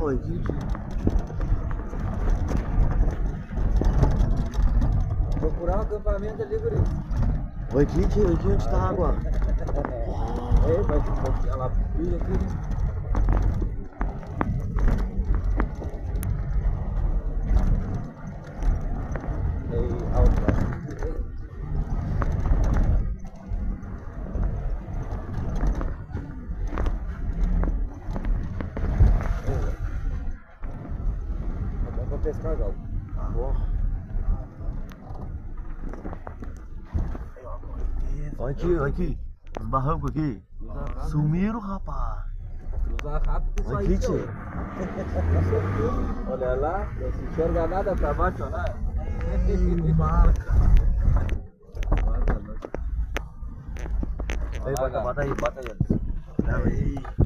oi, Kit. Procurar um acampamento ali, guri. Oi, Kit, onde tá a água? Ei, vai ela pilha aqui, né? Ei, alto. Dá pra pescar, Gal. Tá bom. Olha aqui. Os barrancos aqui. Sumiram, rapaz. Cruzar rápido isso Olha aí, aqui, tio. tio. Olha lá, não se enxerga nada pra baixo, olha lá. Marca. Marca, Ei, bota aí, Anderson. Não, ei.